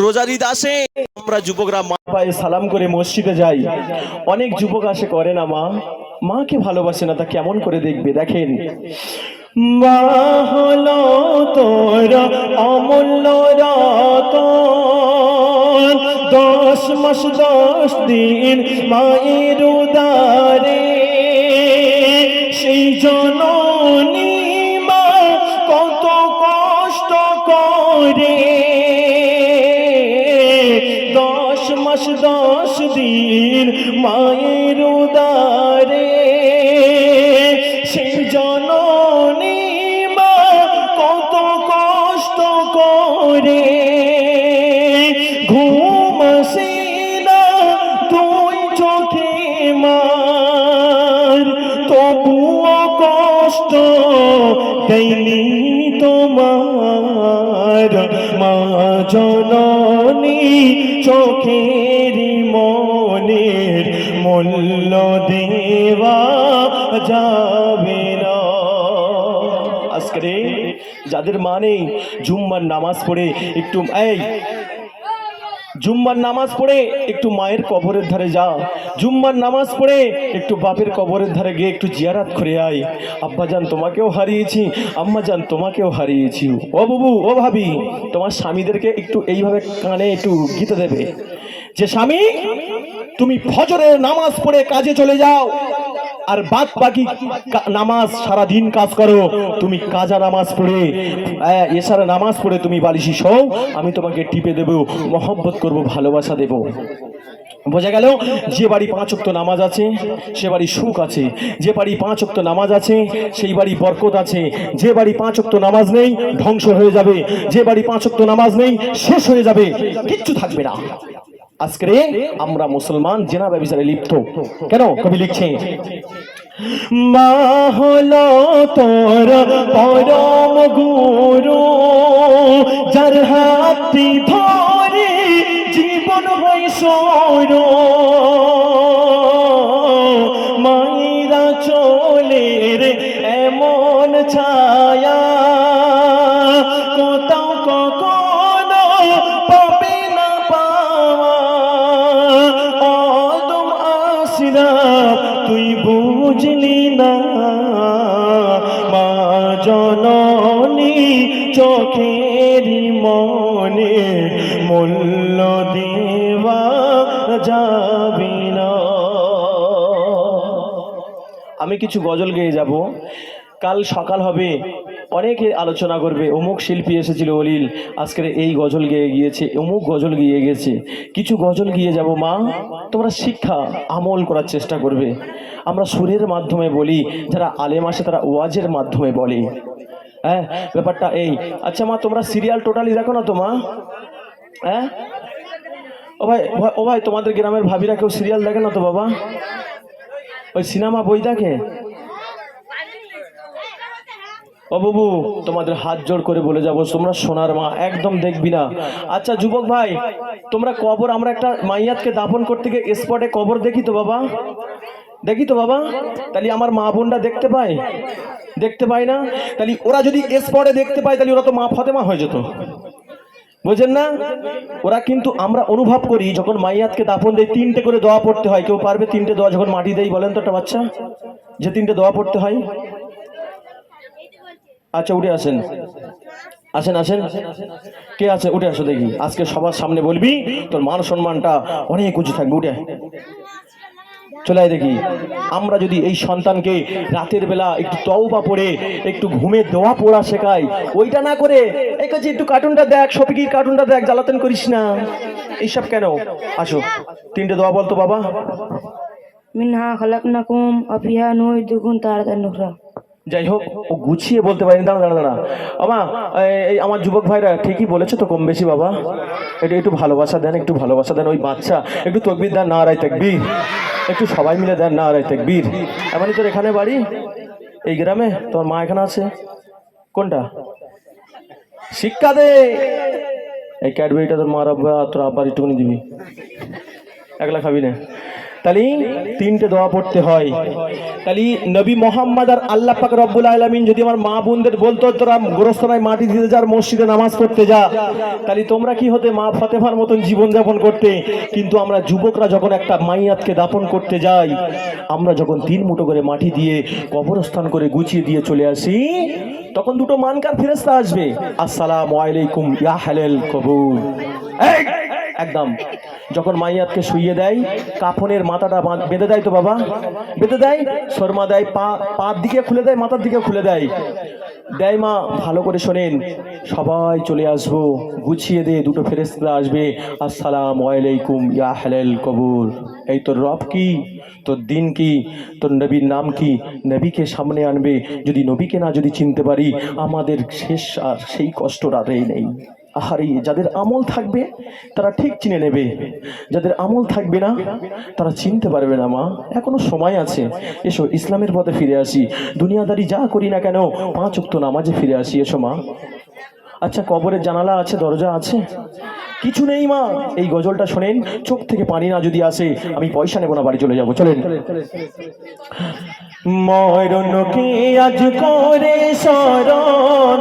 রোজার ঈদ আসে, আমরা যুবকরা মা পায়ে সালাম করে মসজিদে যাই। অনেক যুবক আসে করে না মা, মাকে ভালোবাসে না, তা কেমন করে দেখবে? দেখেন, মা হলো তোর অমূল্য রতন, 10 মাস 10 দিন মায়ের উদারে, সেই জননী মা কত কষ্ট করে, 10 মাস 10 দিন মায়ের উদারে, সেই জননী মা কত কষ্ট করে, ঘুম আসে না দুই চোখে মার, তবুও কষ্ট দেয়নি তোমার, মা জননী চোখের মনের মূল্য দেওয়া যাবে না। আজকে যাদের মা নেই, জুম্মার নামাজ পড়ে একটু জুম্মার নামাজ পড়ে একটু মায়ের কবরের ধারে যা, জুম্মার নামাজ পড়ে একটু বাপের কবরের ধারে গিয়ে একটু জিয়ারাত করে আয়। আব্বাজান তোমাকেও হারিয়েছি, আম্মাজান তোমাকেও হারিয়েছি। ও বাবু, ও ভাবি, তোমার স্বামীদেরকে একটু এইভাবে কানে একটু গীতে দেবে যে স্বামী তুমি ফজরের নামাজ পড়ে কাজে চলে যাও, আর বাদ বাকি নামাজ সারা দিন কাজ করো, তুমি কাজা নামাজ পড়ে এশারা নামাজ পড়ে তুমি বালিশি শোও, আমি তোমাকে টিপে দেব, মহব্বত করব, ভালোবাসা দেব। বোঝা গেল? যে বাড়ি 5 ওয়াক্ত নামাজ আছে সে বাড়ি সুখ আছে, যে বাড়ি 5 ওয়াক্ত নামাজ আছে সেই বাড়ি বরকত আছে, যে বাড়ি 5 ওয়াক্ত নামাজ নেই ধ্বংস হয়ে যাবে, যে বাড়ি 5 ওয়াক্ত নামাজ নেই শেষ হয়ে যাবে, কিচ্ছু থাকবে না। আজকে আমরা মুসলমান জেনা ব্যভিচারে লিপ্ত। কেন? কবি লিখছে, মা হলো তোর পরম গুরু, যার হাতটি ধরে জীবন হয় সরু, মায়েরা চলের এমন ছায়া কোথাও কখনো পাবে না পাওয়া, আদম আসরাফ তুই বুঝলি না, মা জননী চোখের মনে মূল্য দেওয়া যাবে না। আমি কিছু গজল গেয়ে যাব, কাল সকাল হবে অনেকে আলোচনা করবে অমুক শিল্পী এসেছিল অলিল, আজকের এই গজল গেয়ে গিয়েছে, অমুক গজল গিয়ে গেছে। কিছু গজল গিয়ে যাব মা, তোমরা শিক্ষা আমল করার চেষ্টা করবে। আমরা সুরের মাধ্যমে বলি, যারা আলেম আসে তারা ওয়াজের মাধ্যমে বলে। হ্যাঁ, ব্যাপারটা এই। আচ্ছা মা, তোমরা সিরিয়াল টোটালি দেখো না তো মা? হ্যাঁ ও ভাই, তোমাদের গ্রামের ভাবিরা কেউ সিরিয়াল দেখে না তো বাবা? ওই সিনেমা বই দেখে? ও বাবু, তোমাদের হাত জোড় করে বলে যাবো, তোমরা সোনার মা, একদম দেখবি না। আচ্ছা যুবক ভাই, তোমরা কবর, আমরা একটা মাইয়াতকে দাফন করতে গিয়ে স্পটে কবর দেখি তো বাবা? দেখি তো বাবা? তাহলে আমার মা বোনরা দেখতে পায়? দেখতে পায় না? তাহলে ওরা যদি স্পটে দেখতে পায় তাহলে ওরা তো মা ফাতেমা হয়ে যেত, বুঝেন না? ওরা কিন্তু আমরা অনুভব করি যখন মাইয়াতকে দাফন দেয় 3টে করে দোয়া পড়তে হয়। কেউ পারবে 3টে দোয়া যখন মাটি দেই? বলেন তো একটা বাচ্চা যে 3টে দোয়া পড়তে হয়। আচ্ছা উঠে আসেন, আসেন আসেন, কে আছে? উঠে আসো দেখি, আজকে সবার সামনে বলবি, তোর মান সম্মানটা অনেক উঁচু থাকবে। উঠে চলে আয় দেখি। আমরা যদি এই সন্তানকে রাতের বেলা একটু তওবা পড়ে একটু ঘুমে দোয়া পড়া শেখাই, ওইটা না করে এই কাছে একটু কার্টুনটা দেখ, শফিকির কার্টুনটা দেখ, জ্বালাতন করিস না, এইসব কেন? আসো 3টে দোয়া বলতো বাবা। মিনহা খালাকনাকুম ওয়া ফিহা নুইদুকুম তারাতান নুখরা। যাই হোক, ও গুছিয়ে বলতে পারিনি। দাঁড়া দাঁড়া দাঁড়া আমা, এই আমার যুবক ভাইরা ঠিকই বলেছো তো কম বেশি বাবা, এটা একটু ভালোবাসা দেন, একটু ভালোবাসা দেন। ওই বাচ্চা একটু তাকবীর দেন, নারায়ে তাকবীর, একটু সবাই মিলে দেন নারায়ে তাকবীর। এমনই তোর এখানে বাড়ি, এই গ্রামে? তোমার মা এখানে আছে? কোনটা? শিক্ষা দে। এই ক্যাডবেরিটা তোর মার আব্বা, তোর আব্বার একটুখানি দিবি, একলা খাবি না। তাহলে তিনটে দোয়া পড়তে হয়। তাহলে নবী মোহাম্মদ আর আল্লাহ পাক রব্বুল আলামিন যদি আমার মা বোনদের বলতো তোরা গোরস্থানায় মাটি দিতে যা, মসজিদে নামাজ পড়তে যা, তাহলে তোমরা কি হতে? মা ফাতেমার মতন জীবন যাপন করতে। কিন্তু আমরা যুবকরা যখন একটা মাইয়াতকে দাফন করতে যাই, আমরা যখন 3 মুঠো করে মাটি দিয়ে কবরস্থান করে গুছিয়ে দিয়ে চলে আসি, তখন দুটো মানকার ফেরেশতা আসবে, আসসালামু আলাইকুম ইয়া হালাল কবুল। একদম যখন মাইয়াতকে শুইয়ে দেয়, কাফনের মাথাটা বেঁধে দেয় তো বাবা, বেঁধে দেয়, শর্মা দেয়, পার দিকে খুলে দেয়, মাথার দিকে খুলে দেয়, দেয় মা ভালো করে শোনেন, সবাই চলে আসবো, গুছিয়ে দে, দুটো ফেরেশতা আসবে, আসসালামু আলাইকুম ইয়া হালাল কবুল। এই তোর রব কি, তোর দিন কি, তোর নবীর নাম কি, নবীকে সামনে আনবে। যদি নবীকে না যদি চিনতে পারি, আমাদের শেষ আর সেই কষ্ট রাতেই নেই। আহারি, যাদের আমল থাকবে তারা ঠিক চিনে নেবে, যাদের আমল থাকবে না তারা চিনতে পারবে না। মা এখনো সময় আছে, এসো ইসলামের পথে ফিরে আসি, দুনিয়াদারি যা করি না কেন 5 ওয়াক্ত নামাজে ফিরে আসি। এসো মা। আচ্ছা, কবরের জানালা আছে, দরজা আছে? কিছু নেই মা। এই গজলটা শোনেন, চোখ থেকে পানি না যদি আসে, আমি পয়সা নেব না, বাড়ি চলে যাবো। চলেন। মরণকে আজ করে স্মরণ,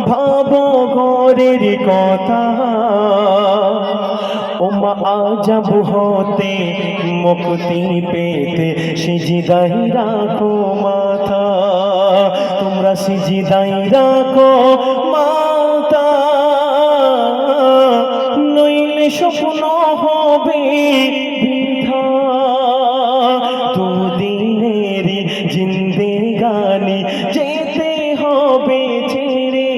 ভাবো ঘরের কথা, ও মা আজব হতে মুক্তি পেতে সিজদাই রাখো মাথা, তোমরা সিজদাই রাখো মাথা, নইলে স্বপ্ন হবে বৃথা, দুদিনের জিন্দেগানি যেতে হবে ছেড়ে,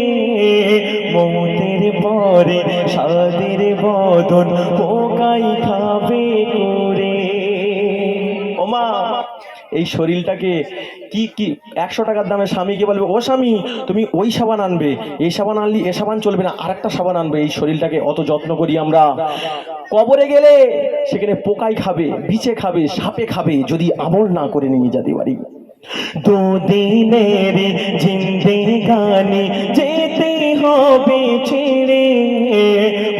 মৌতের পরে সাদের বদন পোকাই খাবে করে। ও মা, এই শরীরটাকে কি কি 100 টাকার দামে স্বামীকে বলবে, ও স্বামী তুমি ওই সাবান আনবে, এই সাবান আনলি এ সাবান চলবে না, আরেকটা সাবান আনবে। এই শরীরটাকে অত যত্ন করি আমরা, কবরে গেলে সেখানে পোকাই খাবে, বিছে খাবে, সাপে খাবে, যদি আমল না করে নিয়ে যেতে পারি। দুদিনের জিন্দেগানি যেতে হবে ছেড়ে,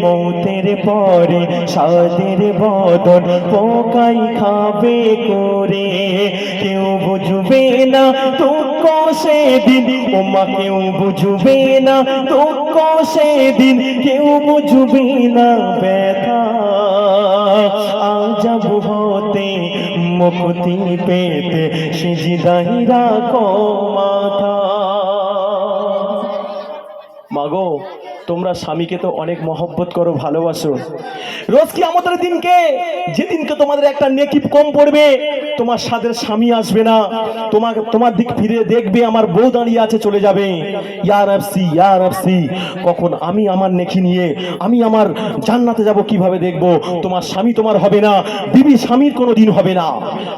মৌতের পরে সাদের বদন পোকাই খাবে করে, কেউ বুঝবে না দুঃখ সেদিন, ওমা কেউ বুঝবে না দুঃখ সেদিন, কেউ বুঝবে না ব্যথা, আজব হতে মুক্তি পেতে সিজদাই রাখো মাথা। মাগো, তোমরা স্বামীকে তো অনেক মহব্বত করো, ভালোবাসো। রোজ কিয়ামতের দিনকে, যেদিনকে তোমাদের একটা নেকি কম পড়বে, তোমার সাথে স্বামী আসবে না, তোমার দিক ফিরে দেখবে আমার বউ দাঁড়িয়ে আছে, চলে যাবে, ইয়া রাবসি ইয়া রাবসি, কখন আমি আমার নেকি নিয়ে আমি আমার জান্নাতে যাব কিভাবে দেখব? তোমার স্বামী তোমার হবে না, বিবি স্বামীর কোনো দিন হবে না।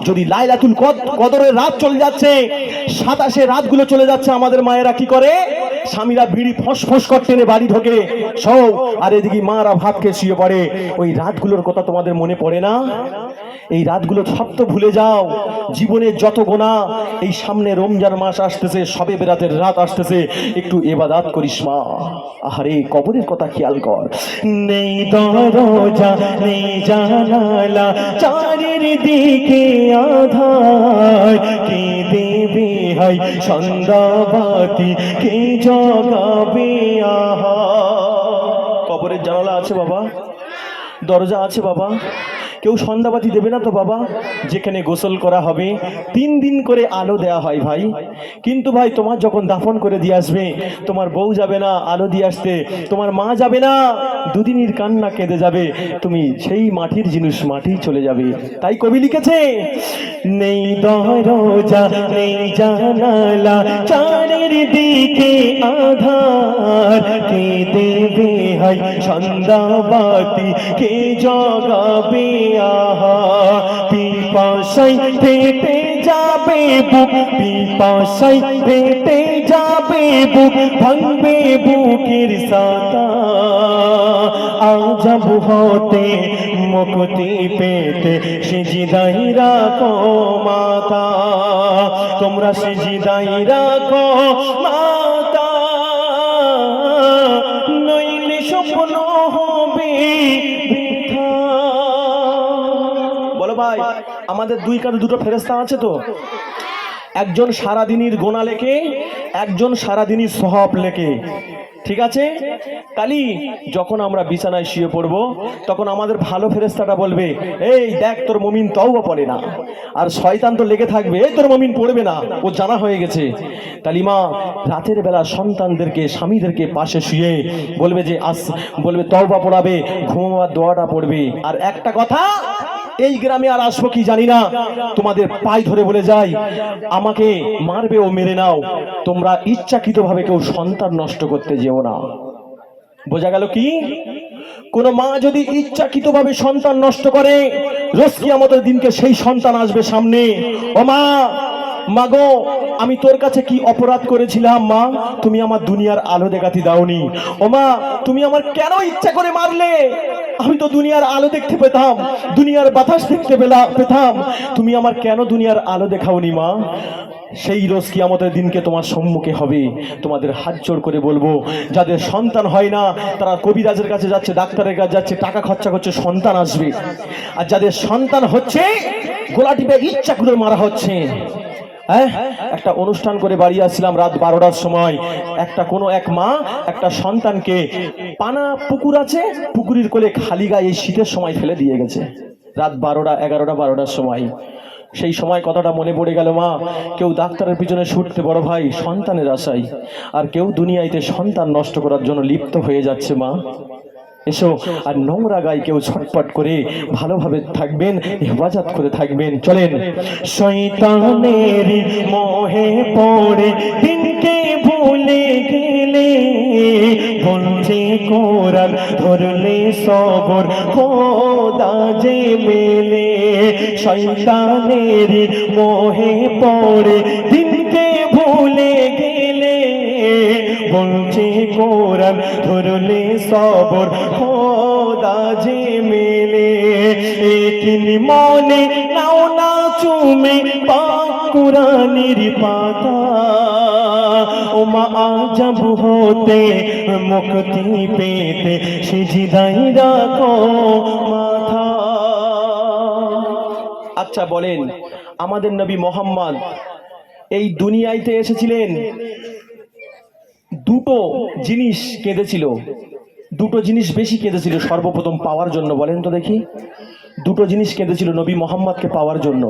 যদি লাইলাতুল কদরের রাত চলে যাচ্ছে, 27 রাতগুলো চলে যাচ্ছে, আমাদের মায়েরা কি করে? স্বামীরা বিড়ি ফসফস করতে এনে বাড়ি ঢোকে সব, আর এদিকে মারা ভাত খেয়ে শুয়ে পড়ে। ওই রাতগুলোর কথা তোমাদের মনে পড়ে না? এই রাতগুলো সব তো ভুলে যাও। জীবনের যত গোনা, এই সামনে রমজান মাস আসতেছে, শবে বেরাতের রাত আসতেছে, একটু ইবাদত করিস মা। আহারে, কবরের কথা খেয়াল কর। নেই দরজা নেই জানালা, চারিদিকে আধার, কে দেবে হাই সন্ধ্যাবাতি, কে জগাবে আহা। কবরের জানালা আছে বাবা, দরজা আছে বাবা, কেউ সন্ধ্যাবাতি দেবে না তো বাবা? যেখানে গোসল করা হবে 3 দিন করে আলো দেয়া হয় ভাই, কিন্তু ভাই তোমার যখন দাফন করে দিয়ে আসবে, তোমার বউ যাবে না আলো দিয়ে আসতে, তোমার মা যাবে না, দুদিনের কান্না কেঁদে যাবে, তুমি সেই মাটির জিনিস মাটি চলে যাবে। তাই কবি লিখেছে, নেই দরজা নেই জানালা, চারিদিকে আধার, কে দেবে হাই সন্ধ্যাবাতি, কে জগাবে আহা। পিপাসায় ফেটে যাবে বুক, পিপাসায় ফেটে যাবে বুক, ভাঙবে বুকের সাতা, আজব হতে মুক্তি পেতে সিজদাই রাখো মাথা, তোমরা সিজদাই রাখো মাথা, নইলে স্বপ্ন হবে বৃথা। বলো ভাই। আমাদের দুই কাঁধে দুটো ফেরেশতা আছে তো, একজন সারাদিনের গোনা লেখে, একজন সারাদিনের সওয়াব লেখে। ঠিক আছে, কালি যখন আমরা বিছানায় শুয়ে পড়ব তখন আমাদের ভালো ফেরেশতাটা বলবে, এই দেখ তোর মুমিন তওবা পড়ে না। আর শয়তান তো লেগে থাকবে, এই তোর মুমিন পড়বে না, ও জানা হয়ে গেছে। কালিমা রাতের বেলা সন্তানদেরকে স্বামীদেরকে পাশে শুয়ে বলবে যে বলবে তওবা পড়াবে, ঘুমাবার দোয়াটা পড়বে। আর একটা কথা, এই গ্রামে আর আসবো কি জানি না, তোমাদের পায়ে ধরে বলে যাই, আমাকে মারবে ও মেরে নাও, তোমরা ইচ্ছাকৃতভাবে কেউ সন্তান নষ্ট করতে যেও না। বোঝা গেল কি? কোন মা যদি ইচ্ছাকৃতভাবে সন্তান নষ্ট করে, রোজ কিয়ামতের দিনকে সেই সন্তান আসবে সামনে, ও মা, মাগো আমি তোর কাছে কি অপরাধ করেছিলাম মা, তুমি আমার দুনিয়ার আলো দেখাতে দাওনি। ও মা, তুমি আমার কেন ইচ্ছা করে মারলে, আমি তো দুনিয়ার আলো দেখতে পেতাম, দুনিয়ার বাতাস দেখতে পেতাম, তুমি আমার কেন দুনিয়ার আলো দেখাওনি মা? সেই রোজ কিয়ামতের দিনকে তোমার সম্মুখে হবে। তোমাদের হাত জোড় করে বলবো, যাদের সন্তান হয় না তারা কবিরাজের কাছে যাচ্ছে, ডাক্তারের কাছে যাচ্ছে, টাকা খরচা করছে, সন্তান আসবে। আর যাদের সন্তান হচ্ছে, গোলা টিপে ইচ্ছা করে মারা হচ্ছে। হ্যাঁ, একটা অনুষ্ঠান করে বাড়ি আসছিলাম রাত 12টার সময়, কোনো এক মা একটা সন্তানকে পানা পুকুর আছে, পুকুরের কোলে খালি গায়ে এই শীতের সময় ফেলে দিয়ে গেছে, রাত 12টা 11টা 12টার সময়। সেই সময় কথাটা মনে পড়ে গেল, মা, কেউ ডাক্তারের পিছনে ছুটতে বড় ভাই সন্তানের আশায়, আর কেউ দুনিয়াতে সন্তান নষ্ট করার জন্য লিপ্ত হয়ে যাচ্ছে। মা এসো, আর নোংরা গায়ে কেউ ছটপট করে ভালোভাবে থাকবেন, হেফাজত করে থাকবেন। চলেন। শয়তানের মোহে পড়ে দিনকে ভুলে গেলে, বলছে কোরআন ধরলে সবর খোদা যে মেলে। শয়তানের মোহে পড়ে দিনকে ভুলে গেলে, বলছে কোরআন ধরলে সবর খোদা যে মেলে। একিন মনে নাও না চুমে পাক কুরআনের পাতা, ও মা আজব হতে মুক্তি পেতে সিজদায় রাখো মাথা। আচ্ছা বলেন, আমাদের নবী মোহাম্মদ এই দুনিয়াতে এসেছিলেন, দুটো জিনিস কেঁদেছিল, দুটো জিনিস বেশি কেঁদেছিল সর্বপ্রথম পাওয়ার জন্য। বলেন তো দেখি, দুটো জিনিস কেঁদেছিল নবী মোহাম্মদকে পাওয়ার জন্য।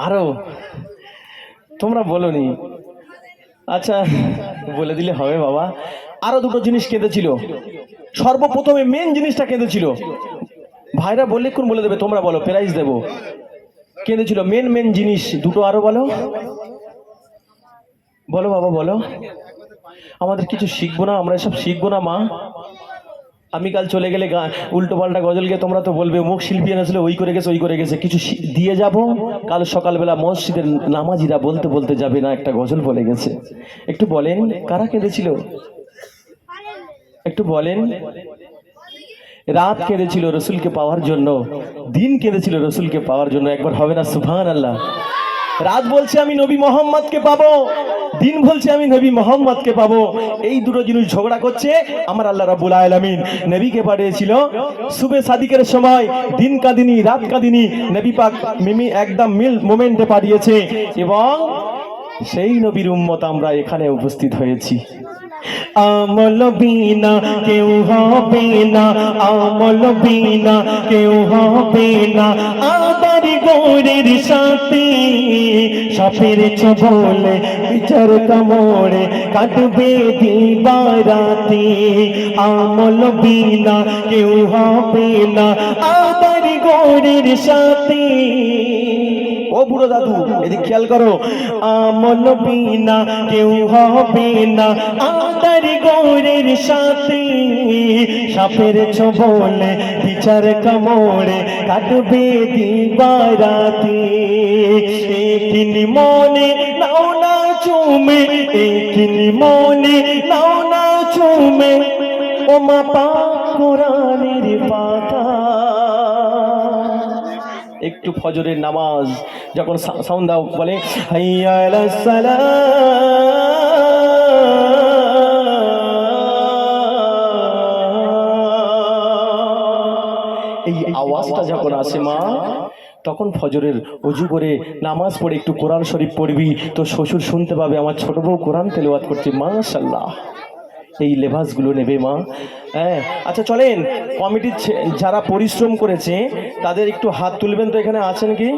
আরো তোমরা বলনি, আচ্ছা বলে দিলে হবে বাবা। আরো দুটো জিনিস কেঁদেছিল, সর্বপ্রথমে মেন জিনিসটা কেঁদেছিল। ভাইরা বললে কোন বলে দেবে, তোমরা বলো, প্রাইজ দেবো। কেঁদেছিল মেন জিনিস দুটো, আরো বলো, বলো বাবা বলো। আমাদের কিছু শিখবো না, আমরা এসব শিখবো না মা। আমি কাল চলে গেলে উল্টো পাল্টা গজল গিয়ে তোমরা তো বলবে মুখ শিল্পী এনেছিল, ওই করে গেছে ওই করে গেছে। কিছু দিয়ে যাব, কাল সকালবেলা মসজিদের নামাজিরা বলতে বলতে যাবে না একটা গজল বলে গেছে। একটু বলেন কারা কেঁদেছিল, একটু বলেন। রাত কেঁদেছিল রসুলকে পাওয়ার জন্য, দিন কেঁদেছিল রসুলকে পাওয়ার জন্য। একবার হবে না সুবহানাল্লাহ? রাত বলছে আমি নবী মোহাম্মদকে পাবো, দিন বলছে আমি নবী মোহাম্মদকে পাবো। এই দুটো জিনিস ঝগড়া করছে। আমার আল্লাহ রাব্বুল আলামিন নবীকে পাঠিয়েছিল সুবে সাদিকের সময়, দিন কাঁদিনি রাত কাঁদিনি, নবী পাক মিমি একদম মিল মোমেন্টে পাঠিয়েছে, এবং সেই নবীর উম্মত আমরা এখানে উপস্থিত হয়েছি। আমল বিনা কেউ হবে না, আমল বিনা কেউ হবে না, আদার গোরের সাথে সাপের ছোবলে বিচার কামড়ে কাটবে দিবারাতে। আমল বিনা কেউ হবে না, আদার গোরের সাথে। ও বুড়ো দাদু এদিকে খেয়াল করো, আমল বিনা কেউ হবে না, আদার গোরের সাথে সাপের ছোবলে বিচার কামড়ে কাটবে দিবারাতে। একিন মনে নাও না চুমে, একিন মনে নাও না চুমে, ও মা পাক কোরআনের পাতা। একটু ফজরের নামাজ যখন সাউন্ড দাও, বলে হাইয়া আলাস সালাহ, এই আওয়াজটা যখন আসে মা, তখন ফজরের অজু করে নামাজ পড়ে একটু কোরআন শরীফ পড়বি, তো শ্বশুর শুনতে পাবে আমার ছোট বউ কোরআন তেলাওয়াত করছে, মাশাআল্লাহ। এই লেবাসগুলো নেবে মা। হ্যাঁ, আচ্ছা চলেন, কমিটির যারা পরিশ্রম করেছে তাদের একটু হাত তুলবেন তো, এখানে আছেন কি?